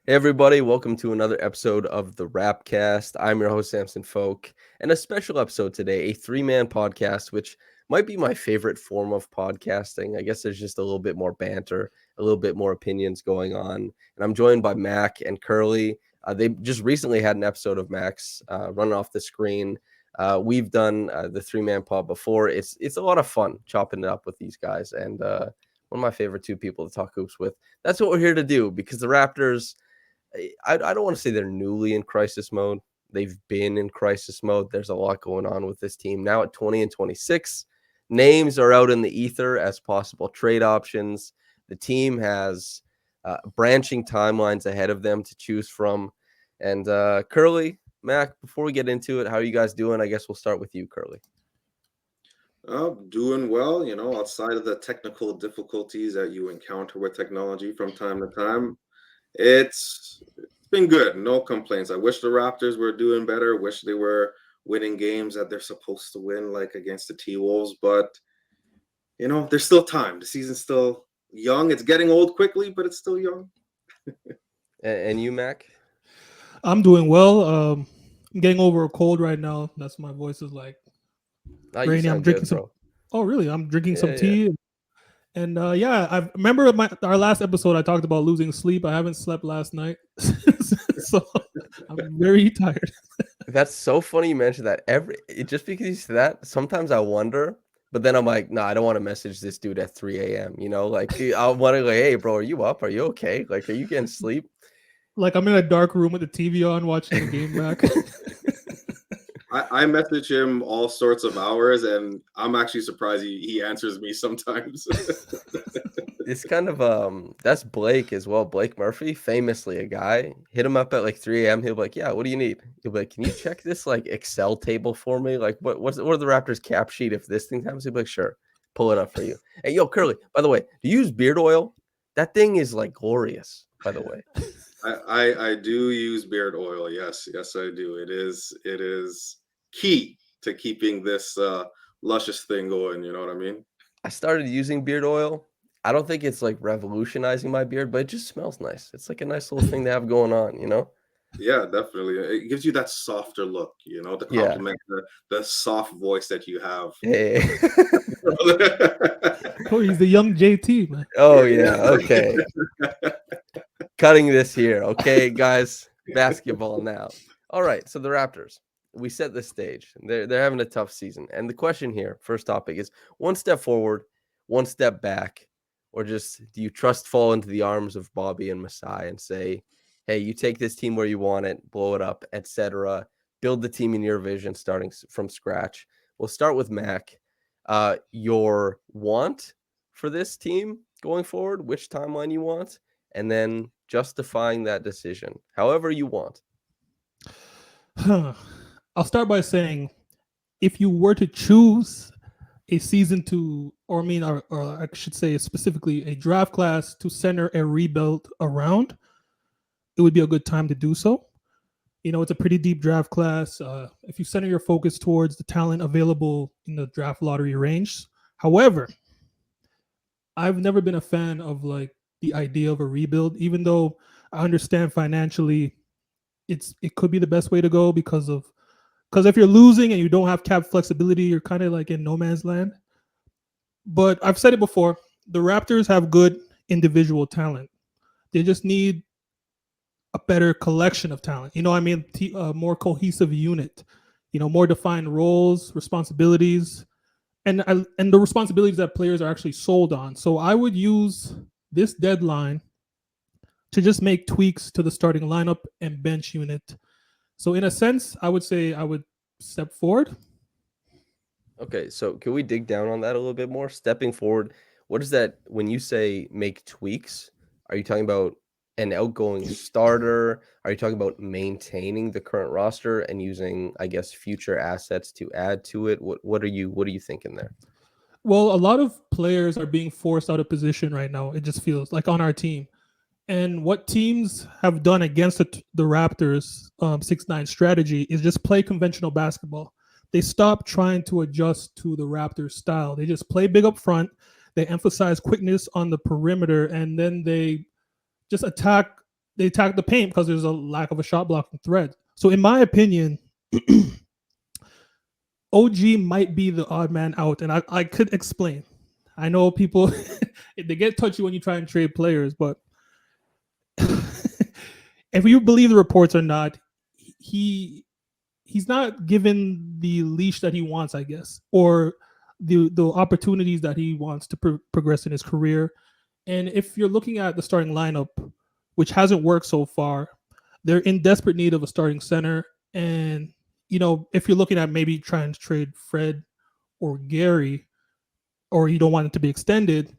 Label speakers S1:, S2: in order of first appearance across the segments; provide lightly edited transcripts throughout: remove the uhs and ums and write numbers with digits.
S1: Hey everybody, welcome to another episode of the Rapcast. I'm your host Samson Folk, and a special episode today, a three-man podcast, which might be my favorite form of podcasting. I guess there's just a little bit more banter, a little bit more opinions going on, and I'm joined by Mac and Curly. They just recently had an episode of Max running off the screen. We've done the three-man pod before. It's a lot of fun chopping it up with these guys, and one of my favorite two people to talk hoops with. That's what we're here to do because the Raptors. I don't want to say they're newly in crisis mode. They've been in crisis mode. There's a lot going on with this team now at 20 and 26. Names are out in the ether as possible trade options. The team has branching timelines ahead of them to choose from. And Curly, Mac, before we get into it, how are you guys doing? I guess we'll start with you, Curly.
S2: Doing well, outside of the technical difficulties that you encounter with technology from time to time. It's been good. No complaints. I wish the Raptors were doing better. Wish they were winning games that they're supposed to win, like against the T-Wolves. But, there's still time. The season's still young. It's getting old quickly, but it's still young.
S1: And you, Mac?
S3: I'm doing well. I'm getting over a cold right now. That's my voice is like
S1: You
S3: rainy. I'm
S1: sound
S3: drinking
S1: good,
S3: some.
S1: bro.
S3: Oh, really? I'm drinking some
S1: Yeah.
S3: tea. And I remember our last episode. I talked about losing sleep. I haven't slept last night, so I'm very tired.
S1: That's so funny you mentioned that. Just because you said that, sometimes I wonder, but then I'm like, no, I don't want to message this dude at 3 a.m. Like I want to hey, bro, are you up? Are you okay? Like, are you getting sleep?
S3: Like I'm in a dark room with the TV on, watching the game back.
S2: I message him all sorts of hours, and I'm actually surprised he answers me sometimes.
S1: It's kind of that's Blake as well. Blake Murphy, famously a guy, hit him up at like 3 a.m. He'll be like, yeah, what do you need? He'll be like, can you check this like Excel table for me? Like what are the Raptors cap sheet if this thing happens? He'll be like, sure, pull it up for you. Hey, yo, Curly, by the way, do you use beard oil? That thing is like glorious, by the way.
S2: I do use beard oil. Yes, I do. It is key to keeping this luscious thing going. You know what I mean?
S1: I started using beard oil. I don't think it's like revolutionizing my beard, but it just smells nice. It's like a nice little thing to have going on.
S2: Yeah, definitely. It gives you that softer look, to
S1: Yeah.
S2: complement the soft voice that you have.
S1: Hey.
S3: Oh, he's the young JT, man.
S1: Oh yeah. Okay. Cutting this here. Okay, guys. Basketball now. All right. So the Raptors. We set the stage. They're having a tough season. And the question here, first topic is one step forward, one step back, or just do you trust fall into the arms of Bobby and Masai and say, hey, you take this team where you want it, blow it up, etc. Build the team in your vision starting from scratch. We'll start with Mac. Your want for this team going forward, which timeline you want, and then justifying that decision however you want.
S3: I'll start by saying, if you were to choose a season to, or I should say specifically a draft class to center a rebuild around, it would be a good time to do so. It's a pretty deep draft class. If you center your focus towards the talent available in the draft lottery range. However, I've never been a fan of like the idea of a rebuild, even though I understand financially it could be the best way to go because if you're losing and you don't have cap flexibility, you're kind of like in no man's land. But I've said it before, the Raptors have good individual talent. They just need a better collection of talent. A more cohesive unit, more defined roles, responsibilities, and the responsibilities that players are actually sold on. So I would use this deadline to just make tweaks to the starting lineup and bench unit. So in a sense, I would say I would step forward.
S1: Okay, so can we dig down on that a little bit more? Stepping forward, what is that when you say make tweaks? Are you talking about an outgoing starter? Are you talking about maintaining the current roster and using, I guess, future assets to add to it? What are you thinking there?
S3: Well, a lot of players are being forced out of position right now. It just feels like on our team. And what teams have done against the Raptors 6-9 strategy is just play conventional basketball. They stop trying to adjust to the Raptors style. They just play big up front. They emphasize quickness on the perimeter, and then they just attack they attack the paint because there's a lack of a shot blocking threat. So in my opinion, OG might be the odd man out, and I could explain. I know people they get touchy when you try and trade players, but if you believe the reports or not, he's not given the leash that he wants, I guess, or the opportunities that he wants to progress in his career. And if you're looking at the starting lineup, which hasn't worked so far, they're in desperate need of a starting center. And if you're looking at maybe trying to trade Fred or Gary, or you don't want it to be extended,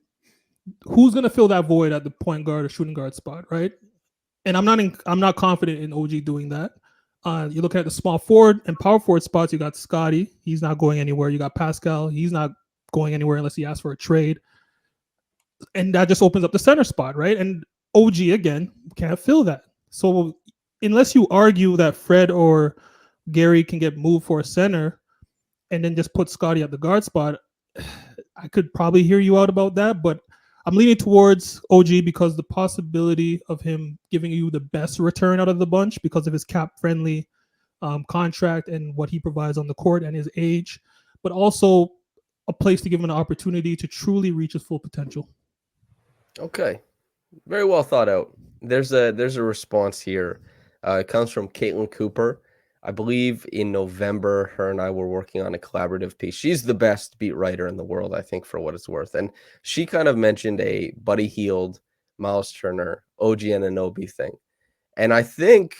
S3: who's going to fill that void at the point guard or shooting guard spot, right? And I'm not confident in OG doing that. You look at the small forward and power forward spots. You got Scotty, he's not going anywhere. You got Pascal, he's not going anywhere unless he asks for a trade. And that just opens up the center spot, right? And OG again can't fill that. So unless you argue that Fred or Gary can get moved for a center, and then just put Scotty at the guard spot, I could probably hear you out about that, but I'm leaning towards OG because the possibility of him giving you the best return out of the bunch because of his cap-friendly contract and what he provides on the court and his age, but also a place to give him an opportunity to truly reach his full potential.
S1: Okay, very well thought out. There's a response here. It comes from Caitlin Cooper. I believe in November, her and I were working on a collaborative piece. She's the best beat writer in the world, I think, for what it's worth. And she kind of mentioned a Buddy Hield, Miles Turner, OG Anunoby thing. And I think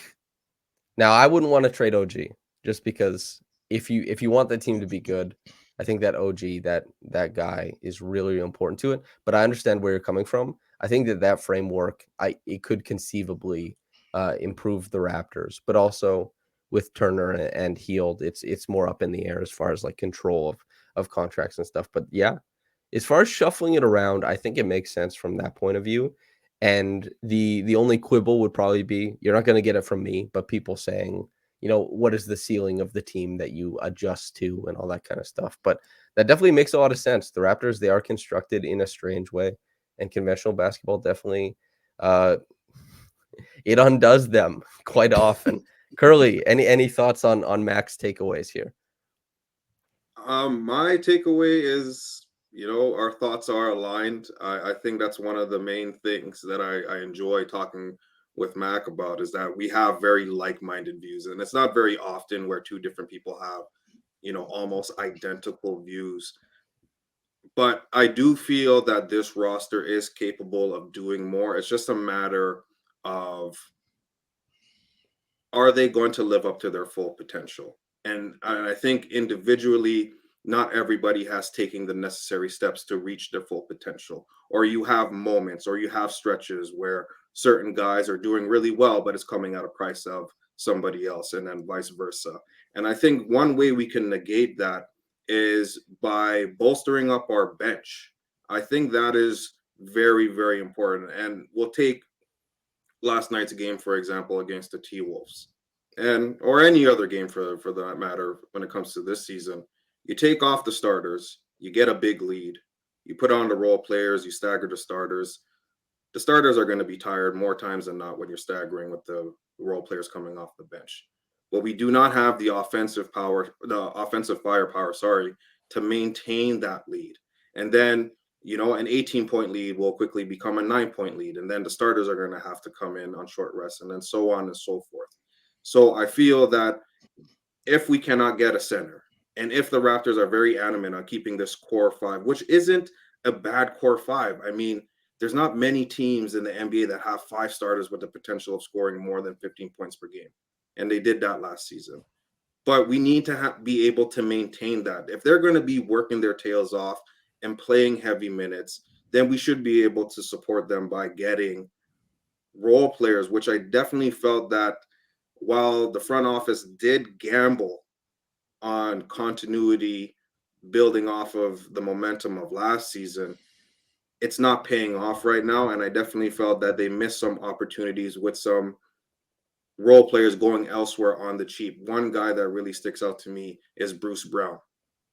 S1: now I wouldn't want to trade OG just because if you want the team to be good, I think that OG, that guy is really important to it. But I understand where you're coming from. I think that framework, it could conceivably improve the Raptors, but also with Turner and Hield, it's more up in the air as far as like control of contracts and stuff. But yeah, as far as shuffling it around, I think it makes sense from that point of view. And the only quibble would probably be you're not going to get it from me, but people saying, what is the ceiling of the team that you adjust to and all that kind of stuff. But that definitely makes a lot of sense. The Raptors, they are constructed in a strange way, and conventional basketball definitely it undoes them quite often. Curly, any thoughts on Mac's takeaways here?
S2: My takeaway is, our thoughts are aligned. I think that's one of the main things that I enjoy talking with Mac about is that we have very like-minded views, and it's not very often where two different people have, almost identical views. But I do feel that this roster is capable of doing more. It's just a matter of, are they going to live up to their full potential? And I think individually, not everybody has taken the necessary steps to reach their full potential. Or you have moments or you have stretches where certain guys are doing really well, but it's coming at a price of somebody else, and then vice versa. And I think one way we can negate that is by bolstering up our bench. I think that is very, very important. And we'll take last night's game, for example, against the T-Wolves, and or any other game for that matter when it comes to this season. You take off the starters, you get a big lead, you put on the role players, you stagger the starters. The starters are going to be tired more times than not when you're staggering with the role players coming off the bench. But we do not have the offensive firepower, to maintain that lead. And then an 18-point lead will quickly become a 9-point lead. And then the starters are going to have to come in on short rest, and then so on and so forth. So I feel that if we cannot get a center, and if the Raptors are very adamant on keeping this core five, which isn't a bad core five. I mean, there's not many teams in the NBA that have 5 starters with the potential of scoring more than 15 points per game. And they did that last season. But we need to be able to maintain that. If they're going to be working their tails off and playing heavy minutes, then we should be able to support them by getting role players, which I definitely felt that while the front office did gamble on continuity building off of the momentum of last season, it's not paying off right now. And I definitely felt that they missed some opportunities with some role players going elsewhere on the cheap. One guy that really sticks out to me is Bruce Brown.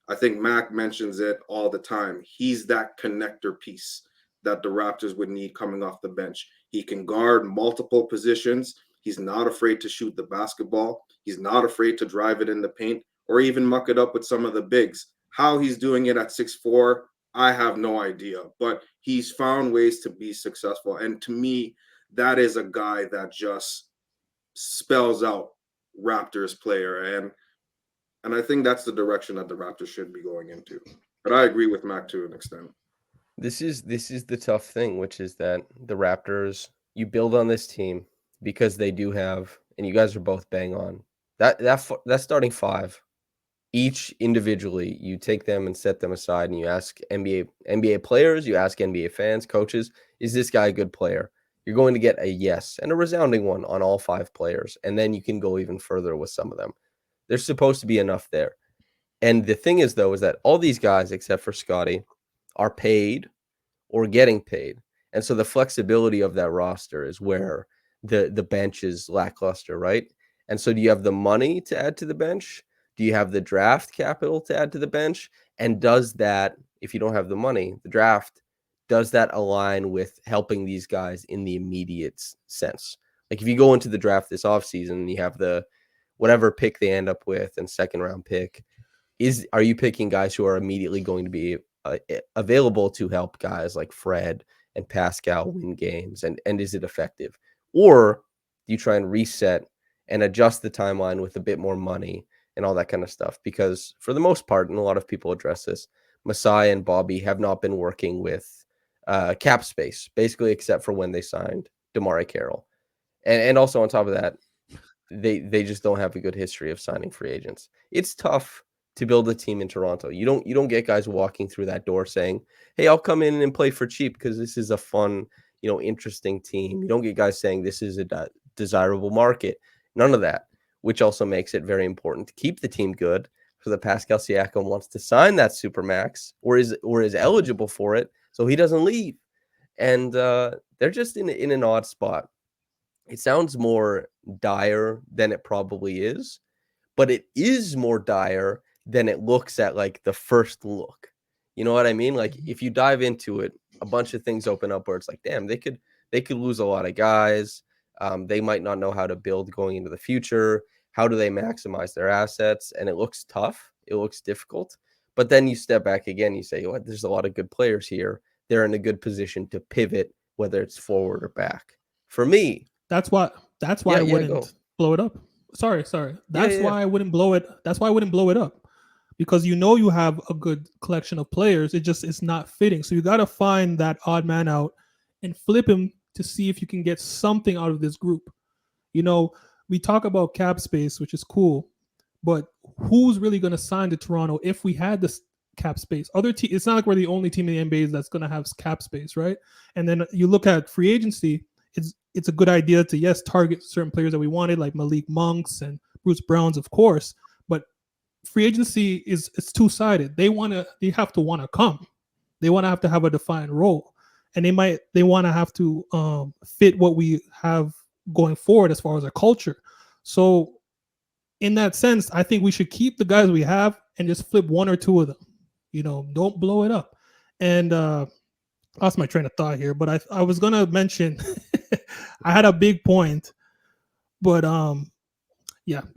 S2: I think Mac mentions it all the time. He's that connector piece that the Raptors would need coming off the bench. He can guard multiple positions. He's not afraid to shoot the basketball. He's not afraid to drive it in the paint or even muck it up with some of the bigs. How he's doing it at 6'4", I have no idea, but he's found ways to be successful. And to me, that is a guy that just spells out Raptors player. And I think that's the direction that the Raptors should be going into. But I agree with Mac to an extent.
S1: This is the tough thing, which is that the Raptors, you build on this team because they do have, and you guys are both bang on that starting five. Each individually, you take them and set them aside, and you ask NBA players, you ask NBA fans, coaches, is this guy a good player? You're going to get a yes, and a resounding one on all five players, and then you can go even further with some of them. There's supposed to be enough there. And the thing is, though, is that all these guys, except for Scotty, are paid or getting paid. And so the flexibility of that roster is where the bench is lackluster, right? And so do you have the money to add to the bench? Do you have the draft capital to add to the bench? And does that, if you don't have the money, the draft, does that align with helping these guys in the immediate sense? Like if you go into the draft this offseason and you have the whatever pick they end up with and second round pick, are you picking guys who are immediately going to be available to help guys like Fred and Pascal win games, and is it effective? Or do you try and reset and adjust the timeline with a bit more money and all that kind of stuff? Because for the most part, and a lot of people address this, Masai and Bobby have not been working with cap space, basically, except for when they signed DeMar Carroll. And also on top of that, they just don't have a good history of signing free agents. It's tough to build a team in Toronto. You don't get guys walking through that door saying, "Hey, I'll come in and play for cheap because this is a fun, interesting team." You don't get guys saying this is a desirable market. None of that, which also makes it very important to keep the team good so that Pascal Siakam wants to sign that supermax or is eligible for it so he doesn't leave. And they're just in an odd spot. It sounds more dire than it probably is, but it is more dire than it looks at like the first look. You know what I mean? Like if you dive into it, a bunch of things open up where it's like, damn, they could lose a lot of guys. They might not know how to build going into the future. How do they maximize their assets? And it looks tough. It looks difficult. But then you step back again. You say, oh, there's a lot of good players here. They're in a good position to pivot, whether it's forward or back. For me,
S3: That's why I wouldn't blow it up. Sorry. That's why I wouldn't blow it. That's why I wouldn't blow it up. Because you have a good collection of players. It's not fitting. So you got to find that odd man out and flip him to see if you can get something out of this group. We talk about cap space, which is cool, but who's really going to sign to Toronto if we had this cap space? It's not like we're the only team in the NBA that's going to have cap space, right? And then you look at free agency. It's a good idea to target certain players that we wanted, like Malik Monks and Bruce Browns, of course. But free agency it's two-sided. They have to want to come. They want to have a defined role, and they want to have to fit what we have going forward as far as our culture. So in that sense, I think we should keep the guys we have and just flip one or two of them. Don't blow it up. And lost my train of thought here, but I was gonna mention I had a big point, but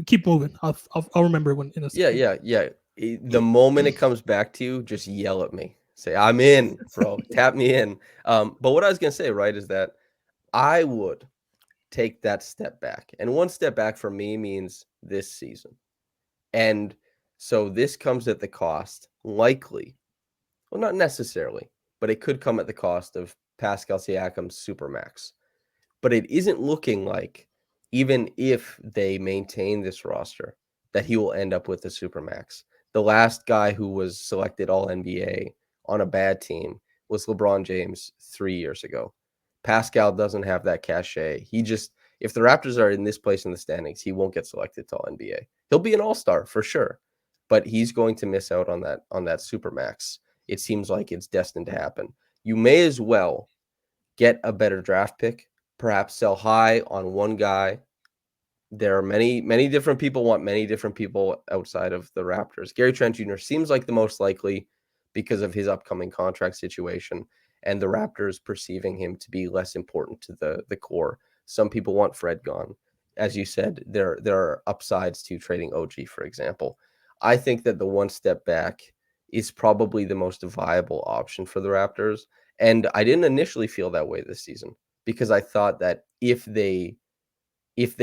S3: keep moving. I'll remember when in a second.
S1: Yeah. The moment it comes back to you, just yell at me. Say, I'm in, bro. Tap me in. But what I was gonna say, right, is that I would take that step back. And one step back for me means this season. And so this comes at the cost, likely, well, not necessarily, but it could come at the cost of Pascal Siakam's supermax. But it isn't looking like, even if they maintain this roster, that he will end up with the supermax. The last guy who was selected all NBA on a bad team was LeBron James 3 years ago. Pascal doesn't have that cachet. If the Raptors are in this place in the standings, he won't get selected to all NBA. He'll be an all-star for sure, but he's going to miss out on that supermax. It seems like it's destined to happen. You may as well get a better draft pick, perhaps sell high on one guy. There are many, many different people want many different people outside of the Raptors. Gary Trent Jr. seems like the most likely because of his upcoming contract situation. and the Raptors perceiving him to be less important to the core. Some people want Fred gone. As you said, there are upsides to trading OG, for example. I think that the one step back is probably the most viable option for the Raptors. And I didn't initially feel that way this season because I thought that if they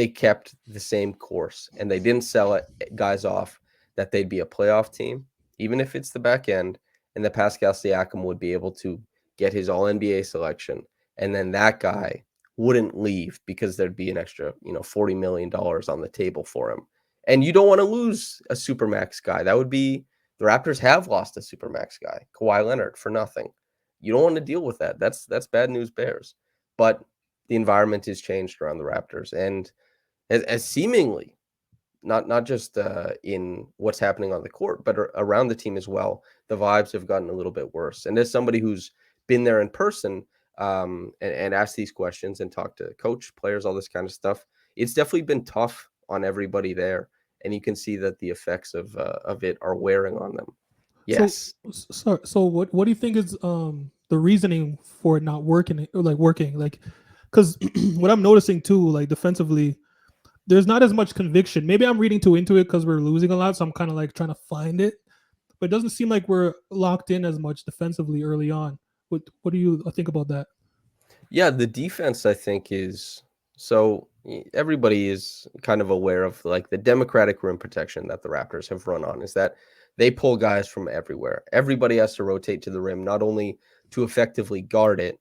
S1: kept the same course and they didn't sell it, guys off, that they'd be a playoff team, even if it's the back end, and that Pascal Siakam would be able to get his All NBA selection, and then that guy wouldn't leave because there'd be an extra, $40 million on the table for him. And you don't want to lose a supermax guy. That would be the Raptors have lost a supermax guy, Kawhi Leonard, for nothing. You don't want to deal with that. That's bad news bears. But the environment has changed around the Raptors, and as seemingly not just in what's happening on the court, but around the team as well, the vibes have gotten a little bit worse. And as somebody who's been there in person and asked these questions and talked to coach, players, all this kind of stuff, it's definitely been tough on everybody there, and you can see that the effects of it are wearing on them. Yes.
S3: So what do you think is the reasoning for it not working, or like working, like, because what I'm noticing too, like defensively, there's not as much conviction. Maybe I'm reading too into it because we're losing a lot, so I'm kind of like trying to find it. But it doesn't seem like we're locked in as much defensively early on. What do you think about that?
S1: Yeah, the defense I think is so everybody is kind of aware of like the democratic rim protection that the Raptors have run on is that they pull guys from everywhere. Everybody has to rotate to the rim, not only to effectively guard it,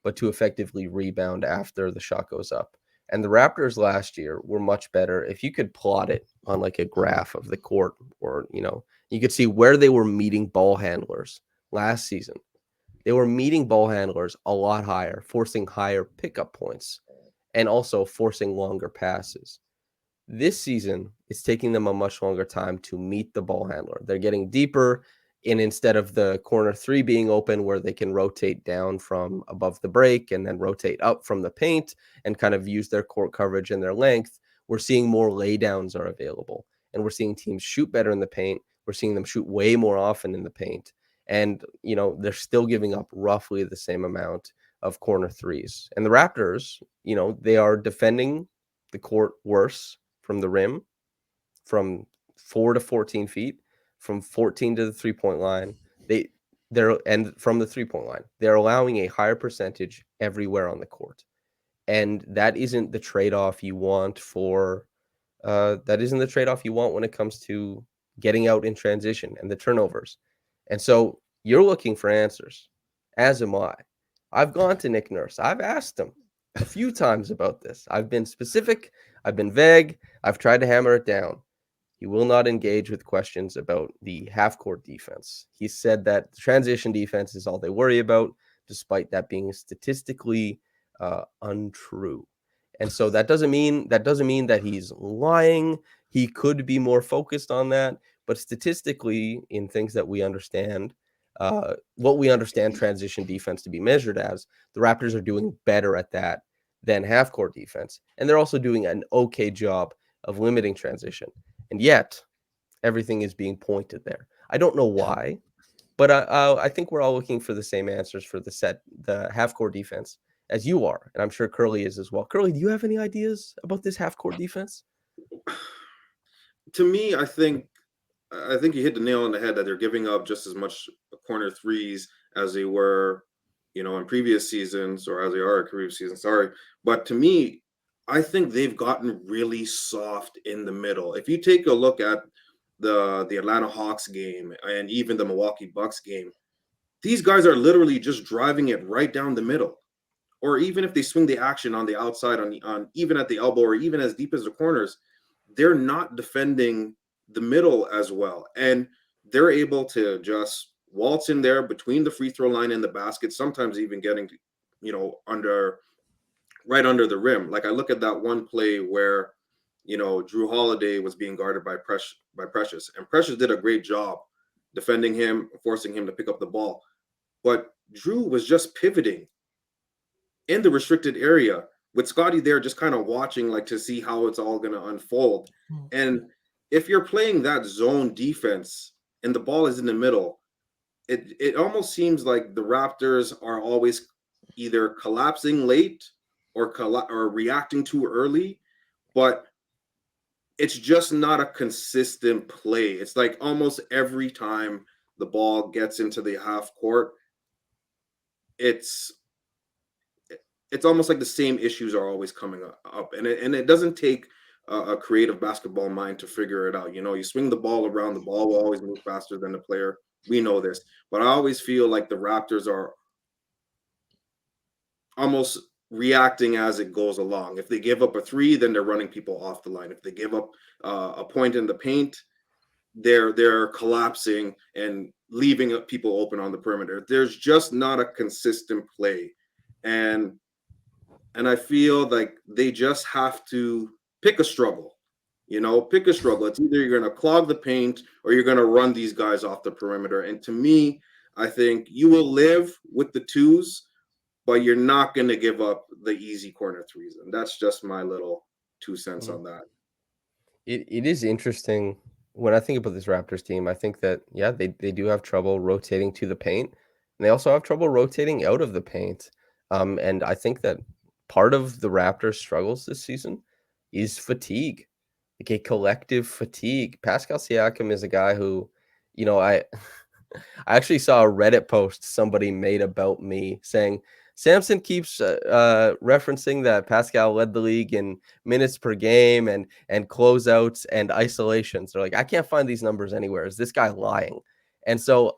S1: but to effectively rebound after the shot goes up. And the Raptors last year were much better. If you could plot it on like a graph of the court, or you could see where they were meeting ball handlers last season. They were meeting ball handlers a lot higher, forcing higher pickup points and also forcing longer passes. This season, it's taking them a much longer time to meet the ball handler. They're getting deeper, and instead of the corner three being open where they can rotate down from above the break and then rotate up from the paint and kind of use their court coverage and their length, we're seeing more laydowns are available. And we're seeing teams shoot better in the paint. We're seeing them shoot way more often in the paint. And, they're still giving up roughly the same amount of corner threes. And the Raptors, they are defending the court worse from the rim, from 4 to 14 feet, from 14 to the 3-point line. They're and from the 3-point line. They're allowing a higher percentage everywhere on the court. And that isn't the trade-off you want when it comes to getting out in transition and the turnovers. And so you're looking for answers, as am I. I've gone to Nick Nurse. I've asked him a few times about this. I've been specific. I've been vague. I've tried to hammer it down. He will not engage with questions about the half-court defense. He said that the transition defense is all they worry about, despite that being statistically untrue. And so that doesn't mean that he's lying. He could be more focused on that, but statistically, in things that we understand, what we understand transition defense to be measured as, the Raptors are doing better at that than half-court defense, and they're also doing an okay job of limiting transition. And yet, everything is being pointed there. I don't know why, but I think we're all looking for the same answers for the half-court defense as you are, and I'm sure Curly is as well. Curly, do you have any ideas about this half-court defense?
S2: To me, I think you hit the nail on the head that they're giving up just as much corner threes as they were, in previous seasons, or as they are in previous seasons. Sorry, but to me, I think they've gotten really soft in the middle. If you take a look at the Atlanta Hawks game and even the Milwaukee Bucks game, these guys are literally just driving it right down the middle. Or even if they swing the action on the outside, on even at the elbow, or even as deep as the corners, they're not defending the middle as well, and they're able to just waltz in there between the free throw line and the basket, sometimes even getting, under right under the rim. Like I look at that one play where, Drew Holiday was being guarded by Precious, and Precious did a great job defending him, forcing him to pick up the ball, but Drew was just pivoting in the restricted area with Scotty there, just kind of watching, like, to see how it's all going to unfold. And if you're playing that zone defense and the ball is in the middle, it almost seems like the Raptors are always either collapsing late or reacting too early, but it's just not a consistent play. It's like almost every time the ball gets into the half court, it's it's almost like the same issues are always coming up, and it doesn't take a creative basketball mind to figure it out. You swing the ball around, the ball will always move faster than the player. We know this, but I always feel like the Raptors are almost reacting as it goes along. If they give up a three, then they're running people off the line. If they give up a point in the paint, they're collapsing and leaving people open on the perimeter. There's just not a consistent play, and I feel like they just have to pick a struggle. Pick a struggle. It's either you're going to clog the paint or you're going to run these guys off the perimeter. And to me, I think you will live with the twos, but you're not going to give up the easy corner threes. And that's just my little 2 cents on that.
S1: It is interesting when I think about this Raptors team. I think that, yeah, they do have trouble rotating to the paint, and they also have trouble rotating out of the paint. And I think that part of the Raptors' struggles this season is fatigue, like a collective fatigue. Pascal Siakam is a guy who, I I actually saw a Reddit post somebody made about me saying Samson keeps referencing that Pascal led the league in minutes per game and closeouts and isolations. They're like, I can't find these numbers anywhere. Is this guy lying? And so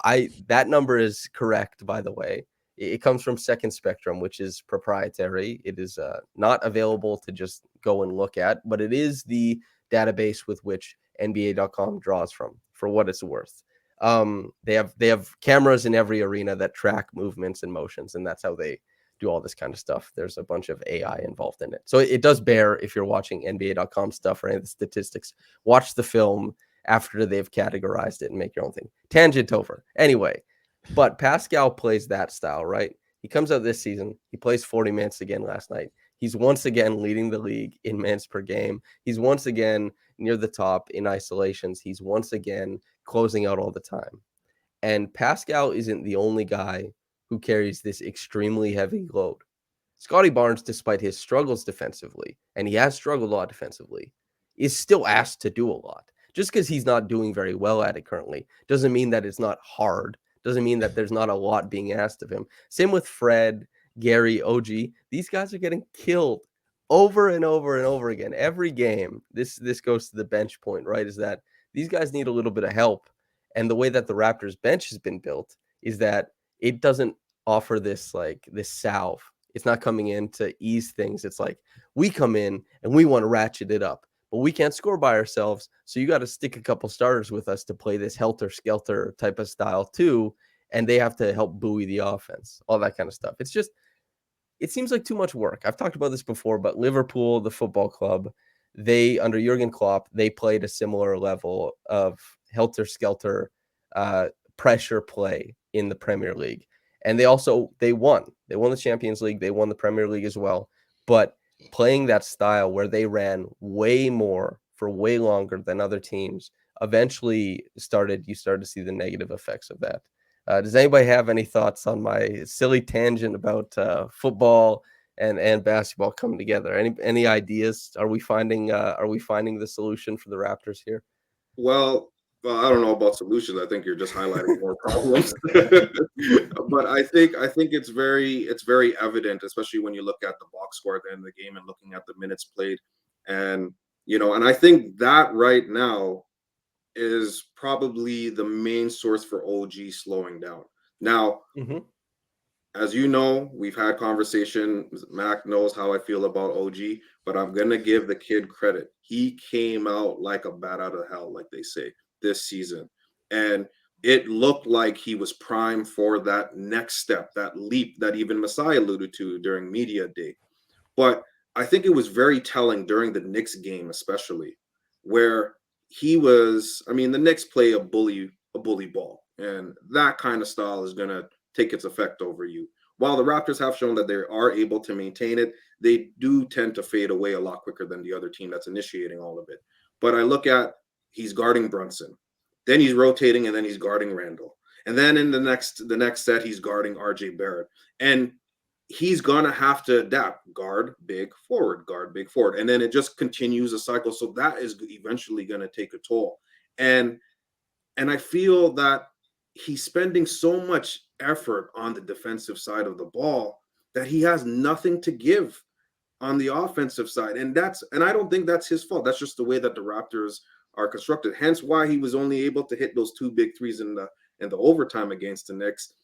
S1: that number is correct, by the way. It comes from Second Spectrum, which is proprietary. It is not available to just go and look at, but it is the database with which NBA.com draws from, for what it's worth. They have cameras in every arena that track movements and motions, and that's how they do all this kind of stuff. There's a bunch of AI involved in it. So it does bear, if you're watching NBA.com stuff or any of the statistics, watch the film after they've categorized it and make your own thing. Tangent over. Anyway, but Pascal plays that style, right? He comes out this season. He plays 40 minutes again last night. He's once again leading the league in minutes per game. He's once again near the top in isolations. He's once again closing out all the time. And Pascal isn't the only guy who carries this extremely heavy load. Scotty Barnes, despite his struggles defensively, and he has struggled a lot defensively, is still asked to do a lot. Just because he's not doing very well at it currently doesn't mean that it's not hard. Doesn't mean that there's not a lot being asked of him. Same with Fred, Gary, OG. These guys are getting killed over and over and over again. Every game, this goes to the bench point, right? Is that these guys need a little bit of help. And the way that the Raptors bench has been built is that it doesn't offer this salve. It's not coming in to ease things. It's like we come in and we want to ratchet it up, but we can't score by ourselves. So you got to stick a couple starters with us to play this helter-skelter type of style too. And they have to help buoy the offense, all that kind of stuff. It seems like too much work. I've talked about this before, but Liverpool, the football club, they, under Jurgen Klopp, they played a similar level of helter-skelter pressure play in the Premier League. And they won. They won the Champions League. They won the Premier League as well. But playing that style where they ran way more for way longer than other teams, eventually you started to see the negative effects of that. Does anybody have any thoughts on my silly tangent about football and basketball coming together? Any ideas? Are we finding the solution for the Raptors here?
S2: Well, I don't know about solutions. I think you're just highlighting more problems. But I think it's very evident, especially when you look at the box score at the end of the game and looking at the minutes played, and and I think that right now is probably the main source for OG slowing down. Now, as you know, we've had conversations. Mac knows how I feel about OG, but I'm going to give the kid credit. He came out like a bat out of hell, like they say, this season. And it looked like he was primed for that next step, that leap that even Masai alluded to during media day. But I think it was very telling during the Knicks game, especially, where the Knicks play a bully ball. And that kind of style is going to take its effect over you. While the Raptors have shown that they are able to maintain it, they do tend to fade away a lot quicker than the other team that's initiating all of it. But I look at, he's guarding Brunson, then he's rotating, and then he's guarding Randall. And then in the next set, he's guarding RJ Barrett. And he's gonna have to adapt, guard big forward, and then it just continues a cycle. So that is eventually going to take a toll, and I feel that he's spending so much effort on the defensive side of the ball that he has nothing to give on the offensive side, and I don't think that's his fault. That's just the way that the Raptors are constructed. Hence why he was only able to hit those two big threes in the overtime against the Knicks,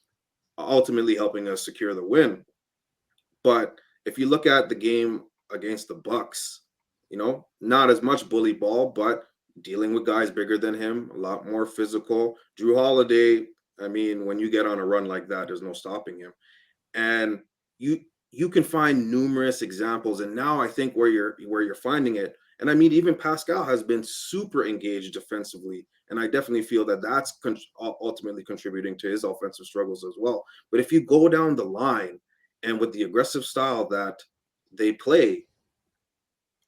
S2: ultimately helping us secure the win. But if you look at the game against the Bucks, not as much bully ball, but dealing with guys bigger than him, a lot more physical. Drew Holiday, I mean, when you get on a run like that, there's no stopping him. And you can find numerous examples. And now I think where you're finding it, and I mean, even Pascal has been super engaged defensively, and I definitely feel that that's ultimately contributing to his offensive struggles as well. But if you go down the line, and with the aggressive style that they play,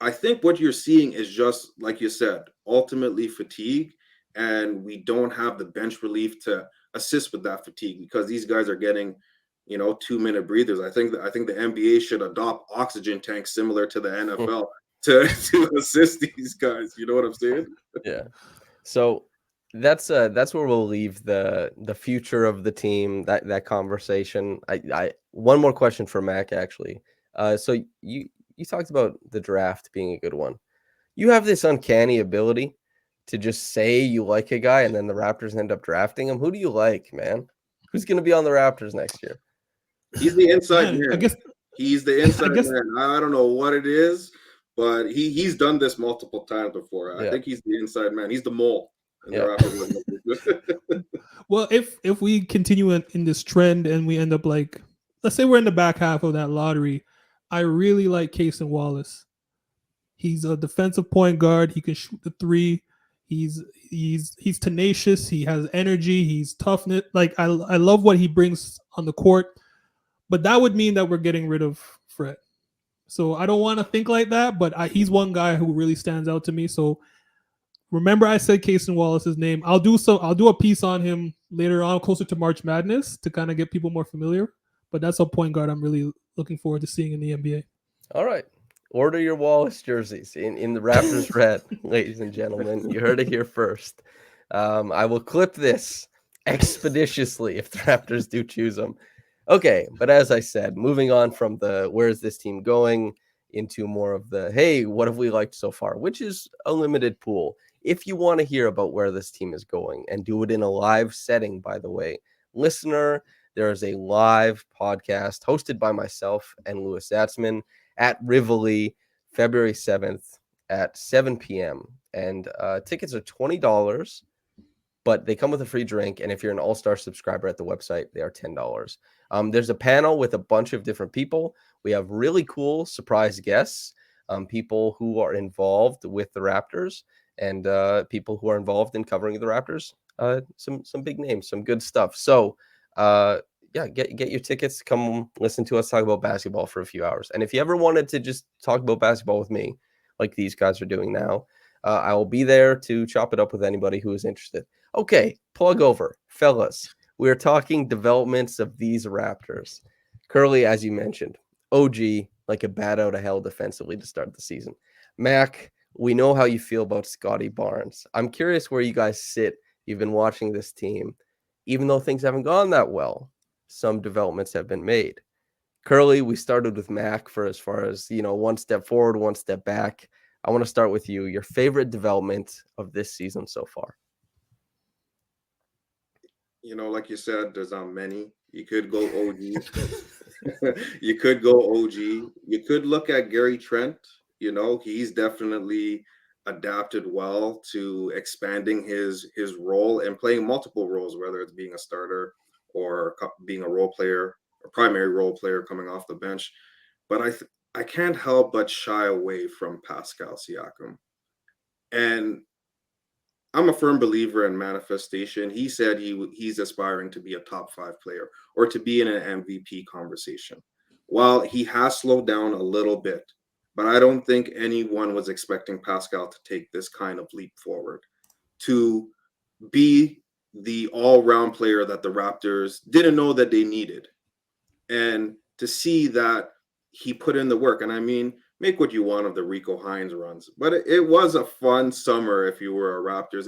S2: I think what you're seeing is just, like you said, ultimately fatigue. And we don't have the bench relief to assist with that fatigue because these guys are getting, 2-minute breathers. I think the NBA should adopt oxygen tanks similar to the NFL to assist these guys. You know what I'm saying?
S1: Yeah. So that's where we'll leave the future of the team, that conversation. I one more question for Mac, actually. So you talked about the draft being a good one. You have this uncanny ability to just say you like a guy and then the Raptors end up drafting him. Who do you like, man? Who's going to be on the Raptors next year?
S2: He's the inside man.
S3: I guess
S2: he's the inside man. I don't know what it is, but he's done this multiple times before. I think he's the inside man. He's the mole.
S3: Well, if we continue in this trend and we end up like, let's say we're in the back half of that lottery, I really like Cason Wallace. He's a defensive point guard. He can shoot the three. He's tenacious. He has energy. He's toughness. Like I love what he brings on the court. But that would mean that we're getting rid of Fred. So I don't want to think like that, but he's one guy who really stands out to me. So remember I said Cason Wallace's name. I'll do a piece on him later on, closer to March Madness, to kind of get people more familiar. But that's a point guard I'm really looking forward to seeing in the NBA.
S1: All right. Order your Wallace jerseys in the Raptors red, ladies and gentlemen. You heard it here first. I will clip this expeditiously if the Raptors do choose them. Okay, but as I said, moving on from the where's this team going into more of the, hey, what have we liked so far, which is a limited pool. If you want to hear about where this team is going and do it in a live setting, by the way, listener, there is a live podcast hosted by myself and Louis Zatzman at Rivoli, February 7th at 7 p.m. And tickets are $20, but they come with a free drink. And if you're an All-Star subscriber at the website, they are $10. There's a panel with a bunch of different people. We have really cool surprise guests, people who are involved with the Raptors and people who are involved in covering the Raptors. Some big names, some good stuff. So, yeah, get your tickets. Come listen to us talk about basketball for a few hours. And if you ever wanted to just talk about basketball with me, like these guys are doing now, I will be there to chop it up with anybody who is interested. Okay, plug over, fellas. We're talking developments of these Raptors. Curly, as you mentioned, OG, like a bat out of hell defensively to start the season. Mac, we know how you feel about Scotty Barnes. I'm curious where you guys sit. You've been watching this team. Even though things haven't gone that well, some developments have been made. Curly, we started with Mac for as far as, one step forward, one step back. I want to start with you. Your favorite development of this season so far?
S2: Like you said, there's not many. You could go OG. You could go OG. You could look at Gary Trent. He's definitely adapted well to expanding his role and playing multiple roles, whether it's being a starter or being a role player, a primary role player coming off the bench. But I can't help but shy away from Pascal Siakam. And I'm a firm believer in manifestation. He said he's aspiring to be a top 5 player or to be in an MVP conversation. While he has slowed down a little bit, but I don't think anyone was expecting Pascal to take this kind of leap forward, to be the all-round player that the Raptors didn't know that they needed. And to see that he put in the work, and I mean, make what you want of the Rico Hines runs, but it was a fun summer if you were a Raptors.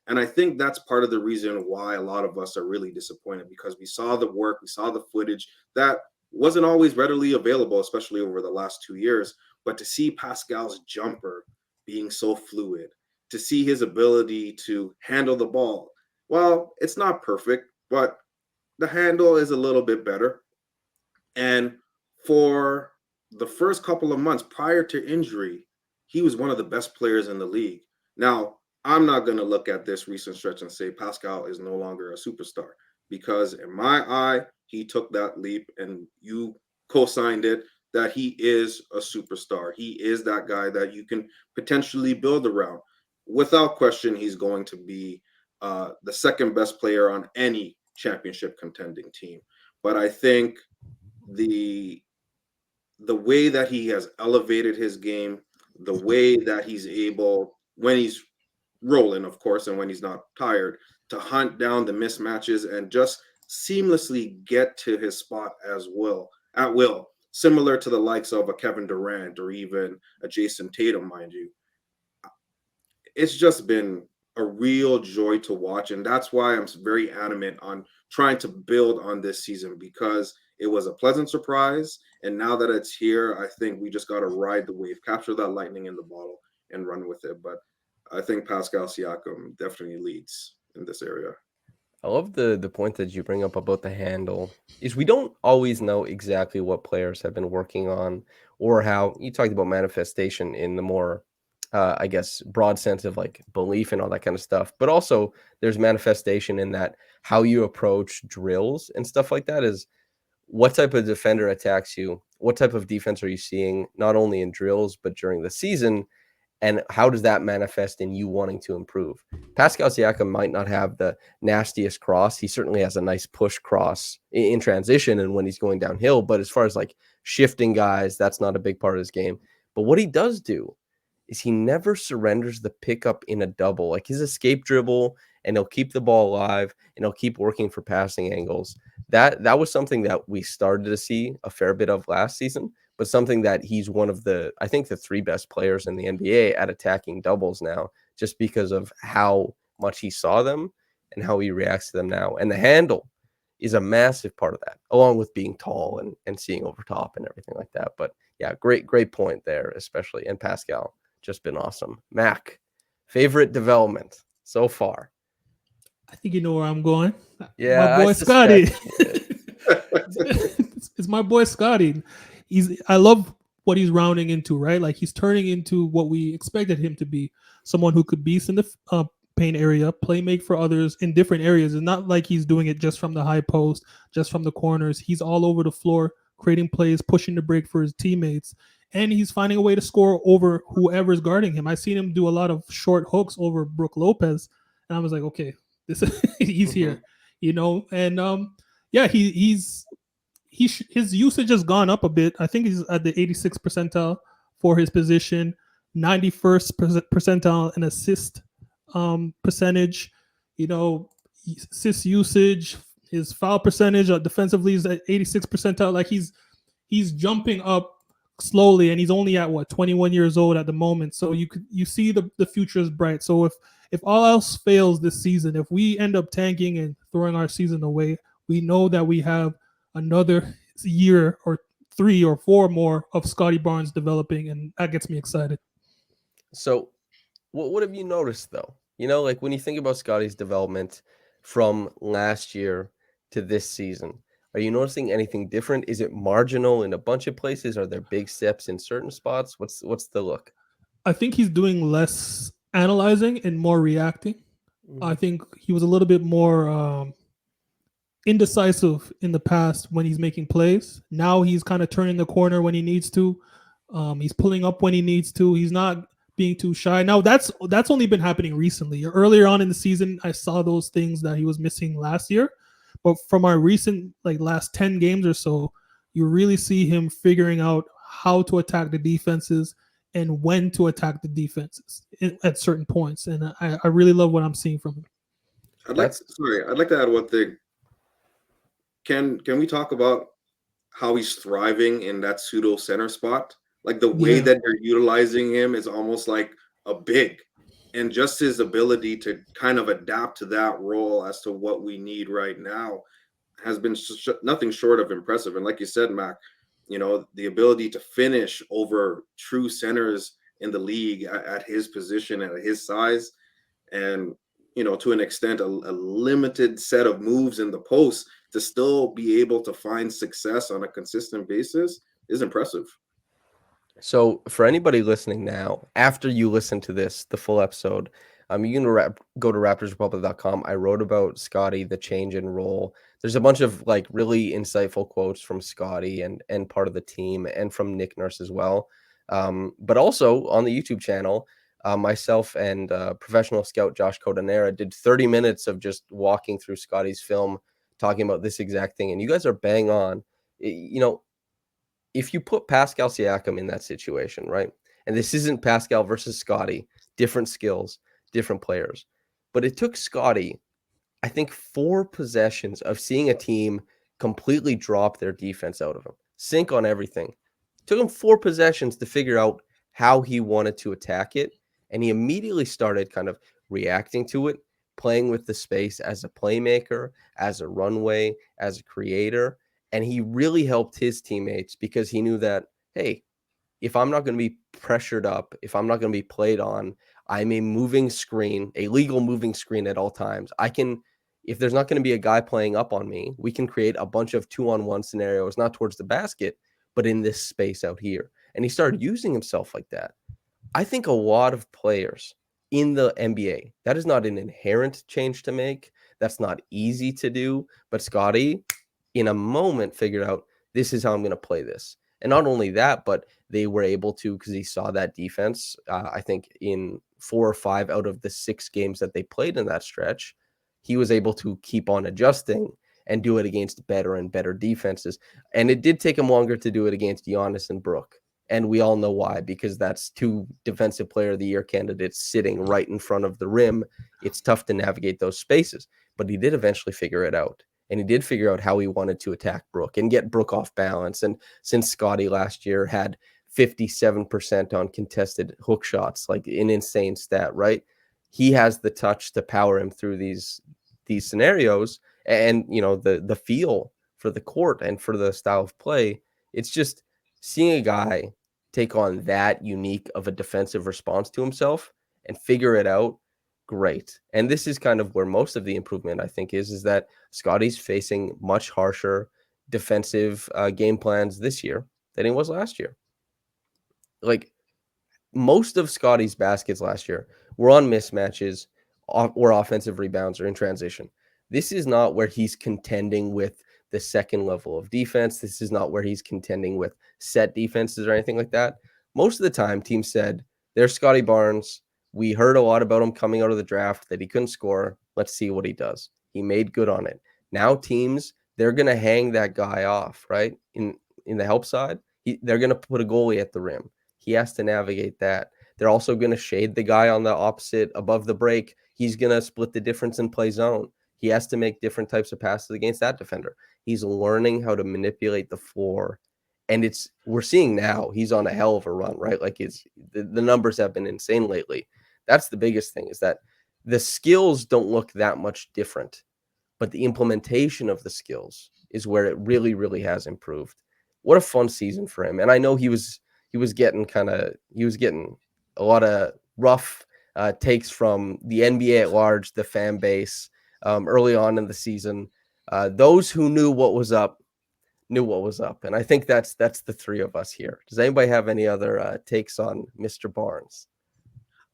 S2: And I think that's part of the reason why a lot of us are really disappointed, because we saw the work, we saw the footage that wasn't always readily available, especially over the last 2 years. But to see Pascal's jumper being so fluid, to see his ability to handle the ball, well, it's not perfect, but the handle is a little bit better. And for the first couple of months prior to injury, he was one of the best players in the league. Now, I'm not going to look at this recent stretch and say Pascal is no longer a superstar, because in my eye, he took that leap and you co-signed it, that he is a superstar. He is that guy that you can potentially build around. Without question, he's going to be the second best player on any championship contending team. But I think the the way that he has elevated his game, the way that he's able, when he's rolling, of course, and when he's not tired, to hunt down the mismatches and just seamlessly get to his spot at will, similar to the likes of a Kevin Durant or even a Jason Tatum, mind you. It's just been a real joy to watch, and that's why I'm very adamant on trying to build on this season, because it was a pleasant surprise, and now that it's here, I think we just got to ride the wave, capture that lightning in the bottle, and run with it. But I think Pascal Siakam definitely leads in this area.
S1: I love the point that you bring up about the handle. Is we don't always know exactly what players have been working on, or how you talked about manifestation in the more, I guess, broad sense of like belief and all that kind of stuff. But also there's manifestation in that how you approach drills and stuff like that. Is what type of defender attacks you? What type of defense are you seeing, not only in drills, but during the season? And how does that manifest in you wanting to improve? Pascal Siakam might not have the nastiest cross. He certainly has a nice push cross in transition and when he's going downhill. But as far as like shifting guys, that's not a big part of his game. But what he does do is he never surrenders the pickup in a double. Like his escape dribble, and he'll keep the ball alive, and he'll keep working for passing angles. That was something that we started to see a fair bit of last season, but something that he's one of the, I think, the three best players in the NBA at attacking doubles now, just because of how much he saw them and how he reacts to them now. And the handle is a massive part of that, along with being tall and seeing over top and everything like that. But yeah, great point there, especially. And Pascal, just been awesome. Mac, favorite development so far?
S3: I think you know where I'm going.
S1: Yeah,
S3: My boy
S1: I
S3: Scotty.
S1: suspect.
S3: It's my boy Scotty. I love what he's rounding into, right? Like he's turning into what we expected him to be, someone who could beast in the paint area, play make for others in different areas. It's not like he's doing it just from the high post, just from the corners. He's all over the floor, creating plays, pushing the break for his teammates, and he's finding a way to score over whoever's guarding him. I've seen him do a lot of short hooks over Brook Lopez, and I was like, okay, this he's here, and yeah, his usage has gone up a bit. I think he's at the 86th percentile for his position, 91st percentile in assist percentage. Assist usage, his foul percentage defensively is at 86th percentile. Like he's jumping up slowly, and he's only at 21 years old at the moment. So you see the future is bright. So if all else fails this season, if we end up tanking and throwing our season away, we know that we have another year or 3 or 4 more of Scotty Barnes developing, and that gets me excited.
S1: So what have you noticed though? Like when you think about Scotty's development from last year to this season, are you noticing anything different? Is it marginal in a bunch of places? Are there big steps in certain spots? What's the look?
S3: I think he's doing less analyzing and more reacting. I think he was a little bit more indecisive in the past when he's making plays. Now he's kind of turning the corner when he needs to. He's pulling up when he needs to. He's not being too shy. Now that's only been happening recently. Earlier on in the season, I saw those things that he was missing last year. But from our recent last 10 games or so, you really see him figuring out how to attack the defenses and when to attack the defenses at certain points. And I really love what I'm seeing from him.
S1: That's
S2: I'd like to add one thing. Can we talk about how he's thriving in that pseudo center spot? Like the way
S3: Yeah.
S2: that they're utilizing him is almost like a big, and just his ability to kind of adapt to that role as to what we need right now has been nothing short of impressive. And like you said, Mac, the ability to finish over true centers in the league at his position, at his size, and to an extent, a limited set of moves in the post to still be able to find success on a consistent basis is impressive.
S1: So, for anybody listening now, after you listen to this, the full episode, you can go to raptorsrepublic.com. I wrote about Scotty, the change in role. There's a bunch of like really insightful quotes from Scotty and part of the team, and from Nick Nurse as well. But also on the YouTube channel, myself and professional scout Josh Codanera did 30 minutes of just walking through Scotty's film, talking about this exact thing. And you guys are bang on. If you put Pascal Siakam in that situation, right? And this isn't Pascal versus Scotty, different skills, different players. But it took Scotty, I think, 4 possessions of seeing a team completely drop their defense out of him, sink on everything. It took him 4 possessions to figure out how he wanted to attack it. And he immediately started kind of reacting to it, playing with the space as a playmaker, as a runway, as a creator. And he really helped his teammates because he knew that, hey, if I'm not going to be pressured up, if I'm not going to be played on, I'm a moving screen, a legal moving screen at all times. If there's not going to be a guy playing up on me, we can create a bunch of 2-on-1 scenarios, not towards the basket, but in this space out here. And he started using himself like that. I think a lot of players in the NBA, that is not an inherent change to make. That's not easy to do. But Scotty, in a moment, figured out this is how I'm going to play this. And not only that, but they were able to, because he saw that defense, I think in 4 or 5 out of the 6 games that they played in that stretch, he was able to keep on adjusting and do it against better and better defenses. And it did take him longer to do it against Giannis and Brook. And we all know why, because that's 2 defensive player of the year candidates sitting right in front of the rim. It's tough to navigate those spaces, but he did eventually figure it out. And he did figure out how he wanted to attack Brook and get Brook off balance. And since Scotty last year had 57% on contested hook shots, like an insane stat, right? He has the touch to power him through these scenarios, and the feel for the court and for the style of play. It's just seeing a guy take on that unique of a defensive response to himself and figure it out. Great. And this is kind of where most of the improvement, I think, is that Scotty's facing much harsher defensive game plans this year than he was last year. Like, most of Scotty's baskets last year were on mismatches or offensive rebounds or in transition. This is not where he's contending with the second level of defense. This is not where he's contending with set defenses or anything like that. Most of the time, teams said, there's Scotty Barnes. We heard a lot about him coming out of the draft that he couldn't score. Let's see what he does. He made good on it. Now teams, they're going to hang that guy off, right? In the help side, they're going to put a goalie at the rim. He has to navigate that. They're also going to shade the guy on the opposite above the break. He's going to split the difference and play zone. He has to make different types of passes against that defender. He's learning how to manipulate the floor. And we're seeing now he's on a hell of a run, right? Like the numbers have been insane lately. That's the biggest thing, is that the skills don't look that much different, but the implementation of the skills is where it really, really has improved. What a fun season for him. And I know he was getting a lot of rough takes from the NBA at large, the fan base, early on in the season. Those who knew what was up knew what was up, and I think that's the 3 of us here. Does anybody have any other takes on Mr. Barnes?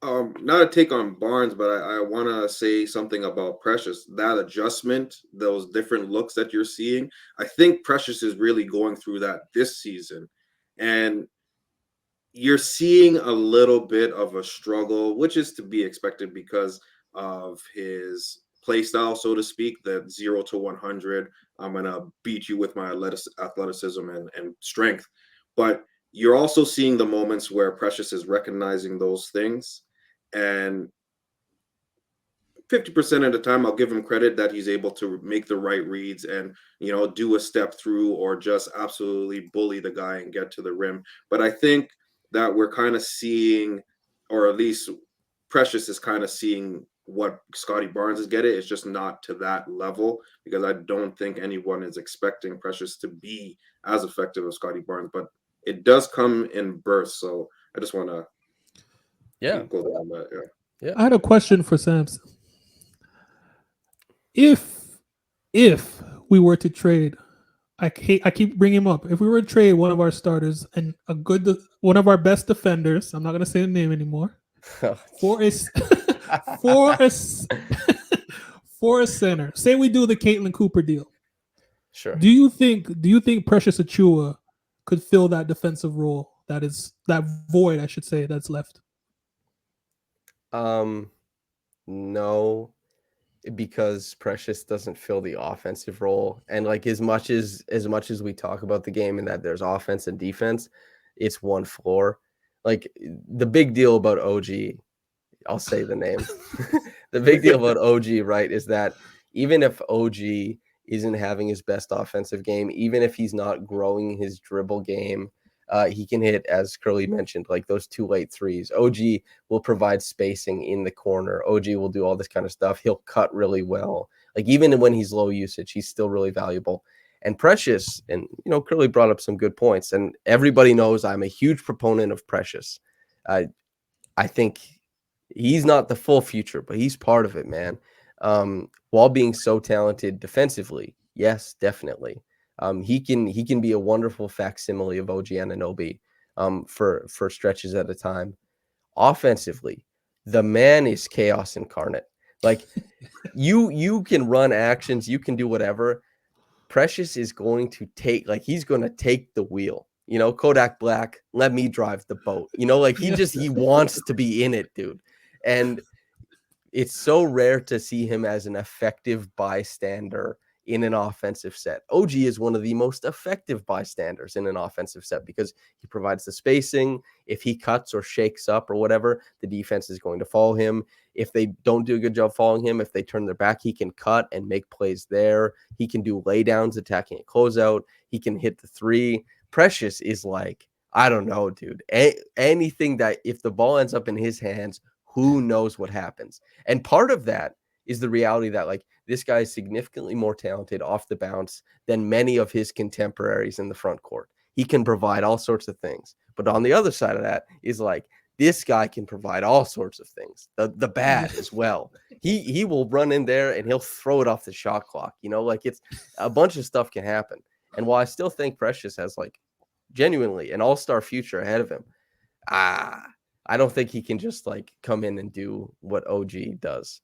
S2: Not a take on Barnes, but I want to say something about Precious. That adjustment, those different looks that you're seeing, I think Precious is really going through that this season. And you're seeing a little bit of a struggle, which is to be expected because of his play style, so to speak, that 0 to 100. I'm going to beat you with my athleticism and strength. But you're also seeing the moments where Precious is recognizing those things and 50% of the time, I'll give him credit that he's able to make the right reads and, do a step through or just absolutely bully the guy and get to the rim. But I think that we're kind of seeing, or at least Precious is kind of seeing what Scotty Barnes is getting. It's just not to that level because I don't think anyone is expecting Precious to be as effective as Scotty Barnes, but it does come in bursts. So I just want to go down that.
S3: Yeah. I had a question for Samson. If we were to trade, I keep bringing him up. If we were to trade one of our starters and one of our best defenders, I'm not going to say the name anymore, for a for a center. Say we do the Caitlin Cooper deal.
S1: Sure.
S3: Do you think Precious Achiuwa could fill that defensive role? That void, I should say, that's left.
S1: No, because Precious doesn't fill the offensive role, and like as much as we talk about the game and that there's offense and defense, it's one floor. Like the big deal about OG, I'll say the name. The big deal about OG, right, is that even if OG isn't having his best offensive game, even if he's not growing his dribble game, he can hit, as Curly mentioned, like those 2 late threes. OG will provide spacing in the corner. OG will do all this kind of stuff. He'll cut really well. Like even when he's low usage, he's still really valuable. And Precious, and Curly brought up some good points, and everybody knows I'm a huge proponent of Precious. I think he's not the full future, but he's part of it, man. While being so talented defensively, yes, definitely. He can be a wonderful facsimile of OG Anunoby for stretches at a time. Offensively, the man is chaos incarnate. Like you can run actions, you can do whatever. Precious is going to he's going to take the wheel. Kodak Black, let me drive the boat. Like he wants to be in it, dude. And it's so rare to see him as an effective bystander in an offensive set. OG is one of the most effective bystanders in an offensive set because he provides the spacing. If he cuts or shakes up or whatever, the defense is going to follow him. If they don't do a good job following him, if they turn their back, he can cut and make plays there. He can do laydowns, attacking a closeout. He can hit the three. Precious is like, I don't know, dude. Anything that if the ball ends up in his hands, who knows what happens? And part of that is the reality that like this guy is significantly more talented off the bounce than many of his contemporaries in the front court. He can provide all sorts of things. But on the other side of that is like this guy can provide all sorts of things. The bad as well. He will run in there and he'll throw it off the shot clock. Like it's a bunch of stuff can happen. And while I still think Precious has like genuinely an all-star future ahead of him, I don't think he can just like come in and do what OG does.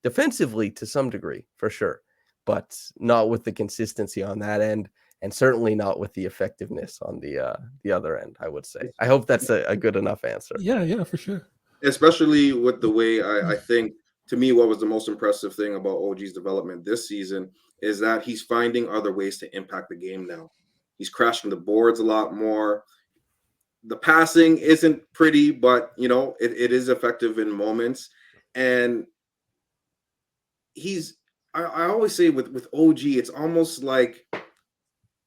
S1: Defensively to some degree, for sure, but not with the consistency on that end, and certainly not with the effectiveness on the other end, I would say. I hope that's a good enough answer.
S3: Yeah, for sure.
S2: Especially with the way I think, to me, what was the most impressive thing about OG's development this season is that he's finding other ways to impact the game now. He's crashing the boards a lot more. The passing isn't pretty, but it is effective in moments. And I always say with OG, it's almost like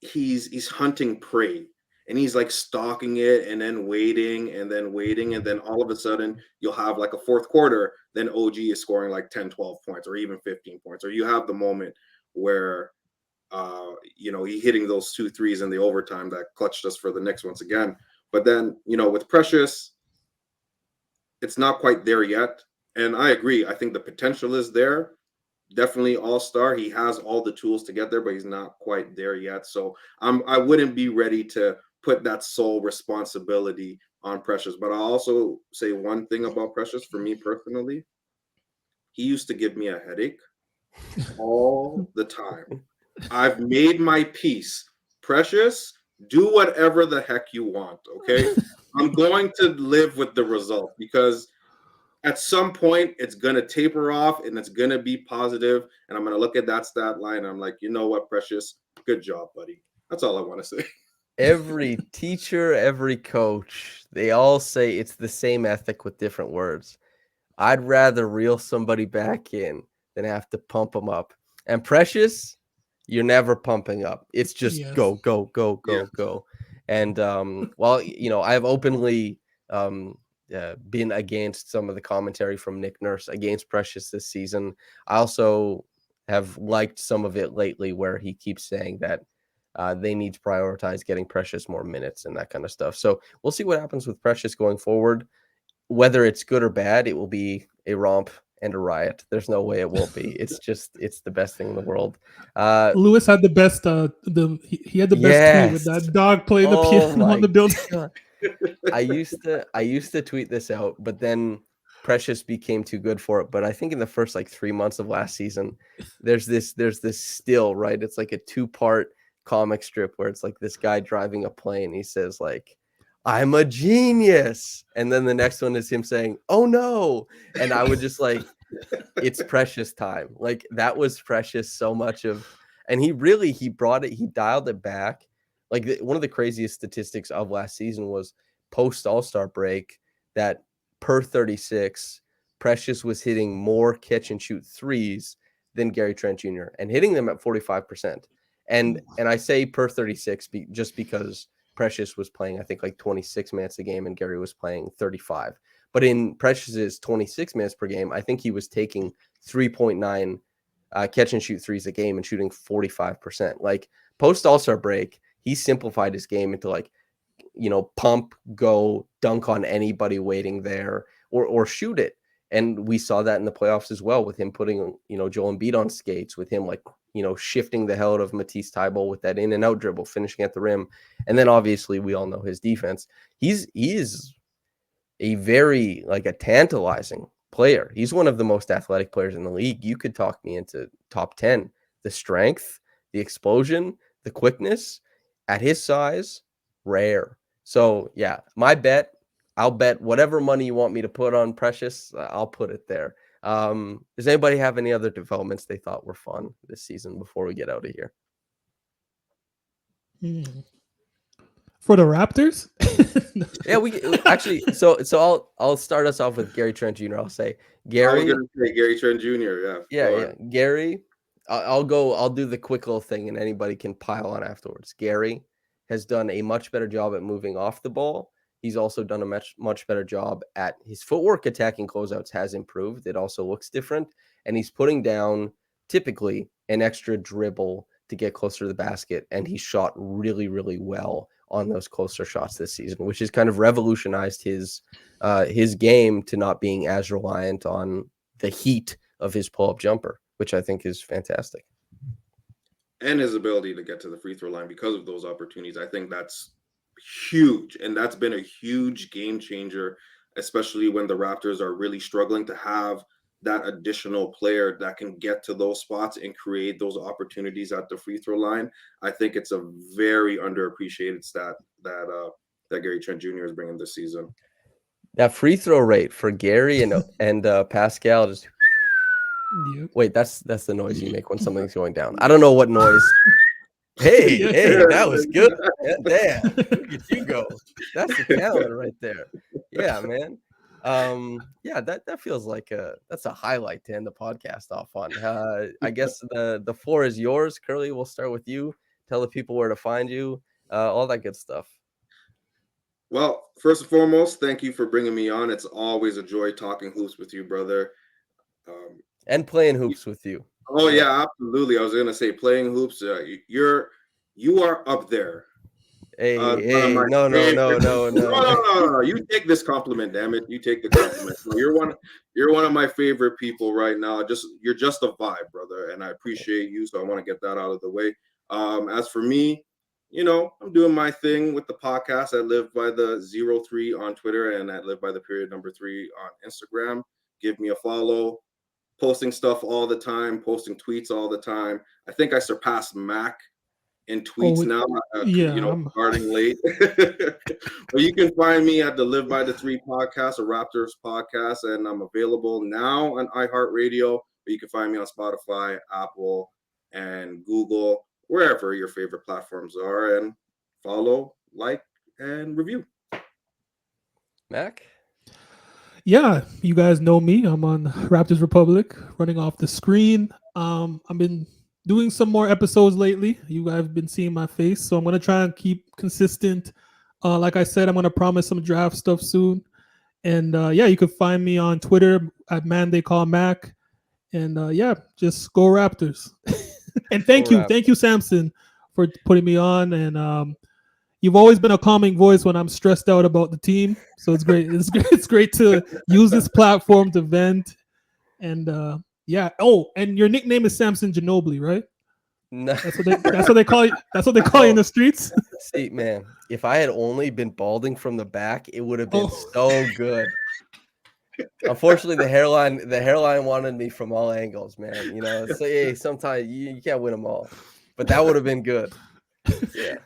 S2: he's hunting prey and he's like stalking it and then waiting and then all of a sudden you'll have like a fourth quarter, then OG is scoring like 10, 12 points or even 15 points, or you have the moment where he hitting those 2 threes in the overtime that clutched us for the Knicks once again. But then, with Precious, it's not quite there yet. And I agree. I think the potential is there. Definitely all-star. He has all the tools to get there, but he's not quite there yet. So I wouldn't be ready to put that sole responsibility on Precious. But I'll also say one thing about Precious for me personally. He used to give me a headache all the time. I've made my peace. Precious, do whatever the heck you want, okay? I'm going to live with the result because at some point it's going to taper off and it's going to be positive, and I'm going to look at that stat line and I'm like, you know what, Precious? Good job, buddy. That's all I want to say.
S1: Every teacher, every coach, they all say it's the same ethic with different words. I'd rather reel somebody back in than have to pump them up. And Precious, you're never pumping up. It's just
S3: Yes.
S1: go, go, go, go,
S2: Yeah.
S1: go. And well, I've openly been against some of the commentary from Nick Nurse against Precious this season. I also have liked some of it lately where he keeps saying that they need to prioritize getting Precious more minutes and that kind of stuff. So we'll see what happens with Precious going forward. Whether it's good or bad, it will be a romp and a riot. There's no way it won't be. It's the best thing in the world.
S3: Lewis had the best. He had the best tweet with
S1: Yes.
S3: that dog playing the
S1: Oh
S3: piano on
S1: my
S3: the building.
S1: God. I used to tweet this out, but then Precious became too good for it. But I think in the first like 3 months of last season, there's this still, right? It's like a 2-part comic strip where it's like this guy driving a plane. He says like, "I'm a genius," and then the next one is him saying, "Oh no," and I would just like, it's Precious time. Like that was Precious so much of, and he brought it, he dialed it back. Like one of the craziest statistics of last season was post All-Star break that per 36, Precious was hitting more catch and shoot threes than Gary Trent Jr. and hitting them at 45%. And I say per 36 just because Precious was playing, I think, like 26 minutes a game and Gary was playing 35. But in Precious's 26 minutes per game, I think he was taking 3.9 catch and shoot threes a game and shooting 45%. Like post All-Star break, he simplified his game into like, pump, go, dunk on anybody waiting there, or shoot it. And we saw that in the playoffs as well with him putting, Joel Embiid on skates, with him like, shifting the hell out of Matisse Thybulle with that in and out dribble, finishing at the rim. And then obviously we all know his defense. He is a very like a tantalizing player. He's one of the most athletic players in the league. You could talk me into top 10. The strength, the explosion, the quickness at his size, rare. So yeah, my bet, I'll bet whatever money you want me to put on Precious, I'll put it there. Does anybody have any other developments they thought were fun this season before we get out of here?
S3: For the Raptors?
S1: Yeah, we actually. So I'll start us off with Gary Trent Jr. I'll say
S2: I was
S1: Gary.
S2: gonna say Gary Trent Jr. Yeah.
S1: Yeah. Gary. I'll go. I'll do the quick little thing, and anybody can pile on afterwards. Gary has done a much better job at moving off the ball. He's also done a much better job at his footwork. Attacking closeouts has improved. It also looks different, and he's putting down typically an extra dribble to get closer to the basket, and he shot really, really well on those closer shots this season, which has kind of revolutionized his game to not being as reliant on the heat of his pull-up jumper, which I think is fantastic.
S2: And his ability to get to the free throw line because of those opportunities. I think that's huge. And that's been a huge game changer, especially when the Raptors are really struggling to have that additional player that can get to those spots and create those opportunities at the free throw line. I think it's a very underappreciated stat that Gary Trent Jr. is bringing this season.
S1: That free throw rate for Gary and Pascal just
S3: Yep.
S1: wait, that's the noise you make when something's going down. I don't know what noise. Hey, that was good. Damn, look at you go. That's the talent right there. Yeah, man. Yeah, that feels like that's a highlight to end the podcast off on. I guess the floor is yours. Curly, we'll start with you. Tell the people where to find you, all that good stuff.
S2: Well, first and foremost, thank you for bringing me on. It's always a joy talking hoops with you, brother.
S1: And playing hoops with you.
S2: Oh yeah, absolutely. I was gonna say playing hoops. You are up there.
S1: Hey,
S2: One of my
S1: no.
S2: No. You take this compliment, damn it. You take the compliment. No, You're one of my favorite people right now. You're just a vibe, brother, and I appreciate you. So I want to get that out of the way. As for me, I'm doing my thing with the podcast. I live by the 03 on Twitter, and I live by the period number 3 on Instagram. Give me a follow. Posting stuff all the time, posting tweets all the time. I think I surpassed Mac in tweets now, starting late. But you can find me at the Live by the 3 podcast, a Raptors podcast, and I'm available now on iHeartRadio, but you can find me on Spotify, Apple, and Google, wherever your favorite platforms are, and follow, like, and review.
S1: Mac?
S3: Yeah, you guys know me. I'm on Raptors Republic, running off the screen. I've been doing some more episodes lately. You guys have been seeing my face, so I'm gonna try and keep consistent. Like I said, I'm gonna promise some draft stuff soon. And yeah, you can find me on Twitter at Man They Call Mac. And yeah, just go Raptors. And
S1: Go
S3: thank you, Samson, for putting me on. And you've always been a calming voice when I'm stressed out about the team. So it's great. It's great to use this platform to vent. And yeah. Oh, and your nickname is Samson Ginobili, right?
S1: No.
S3: That's what they call you. That's what they call you in the streets.
S1: See, man, if I had only been balding from the back, it would have been
S3: Oh.
S1: so good. Unfortunately, the hairline wanted me from all angles, man. You know, so hey, sometimes you can't win them all, but that would have been good. Yeah.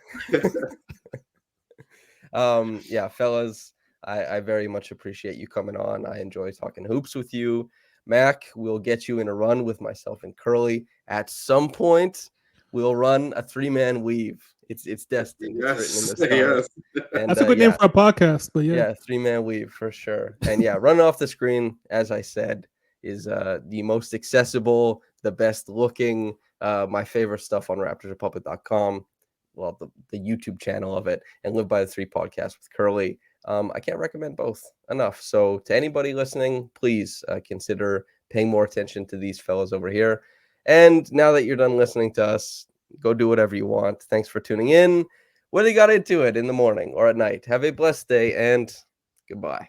S1: Yeah, fellas, I very much appreciate you coming on. I enjoy talking hoops with you. Mac, we'll get you in a run with myself and Curly. At some point, we'll run a 3-man weave. It's destined. It's written in the stars.
S2: Yes.
S1: And
S3: That's a good name for a podcast, but yeah.
S1: Yeah, 3-man weave for sure. And yeah, running off the screen, as I said, is the most accessible, the best looking, my favorite stuff on raptorsrepublic.com. Well, the YouTube channel of it, and Live by the 3 podcast with Curly. I can't recommend both enough. So to anybody listening, please consider paying more attention to these fellows over here. And now that you're done listening to us, go do whatever you want. Thanks for tuning in. Whether you got into it in the morning or at night, have a blessed day and goodbye.